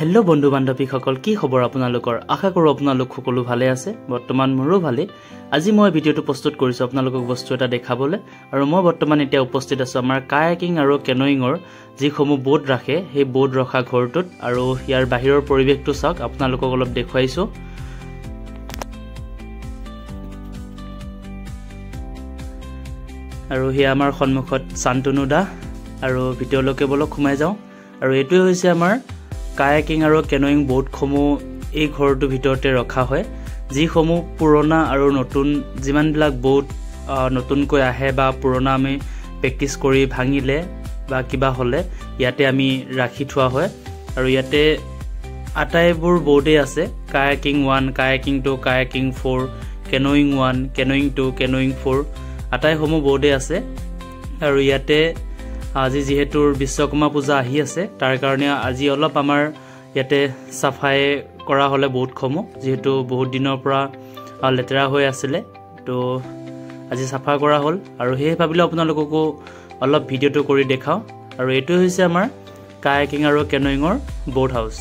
hello बंधु बान्धवीসকল কি খবৰ আপোনালোকৰ আশা কৰো আপোনালোক সকলো ভালে আছে বৰ্তমান মোৰো ভালে আজি মই ভিডিওটো প্ৰস্তুত কৰিছো আপোনালোকক বস্তু এটা দেখাবলৈ আৰু মই বৰ্তমান এতিয়া উপস্থিত আছো আমাৰ কায়াকিং আৰু কেনোইঙৰ যিসমূহ বোট ৰাখে সেই বোট ৰখা ঘৰটোত আৰু ইয়াৰ বাহিৰৰ পৰিৱেশটো চাওক আপোনালোকক অলপ দেখুৱাইছো আৰু হে আমাৰ সন্মুখত শান্তনুদা আৰু ভিডিওলৈকে বলক ঘুমাই যাও আৰু এটোই হৈছে আমাৰ কায়াকিং আৰু কেনোইং বোটসমূহ এই ঘৰটোৰ ভিতৰতে ৰখা হয় যিসমূহ পুৰণা আৰু নতুন যিমানবিলাক বোট নতুনকৈ আহে বা পুৰণা আমি প্ৰেক্টিস কৰি ভাঙিলে বা কিবা হলে ইয়াতে আমি ৰাখি থোৱা হয় আৰু ইয়াতে আটাইবোৰ বোটে আছে কায়াকিং 1 কায়াকিং 2 কায়াকিং 4 কেনোইং 1 কেনোইং 2 কেনোইং 4 আটাইসমূহ বোটে আছে আৰু ইয়াতে আজি যেহেতুৰ বিশ্বকৰ্মা পূজা আহি আছে তাৰ কাৰণে আজি অলপ আমাৰ ইয়াতে সাফাই কৰা হলে বহুত খমু যেহেতু বহুত দিনৰ পৰা লেতেৰা হৈ আছিল তো আজি সাফা কৰা হল আৰু হে ভাবিলো আপোনালোককো অলপ ভিডিওটো কৰি দেখাও আৰু এটো হৈছে আমাৰ কায়াকিং আৰু কেনোইঙৰ বোট হাউস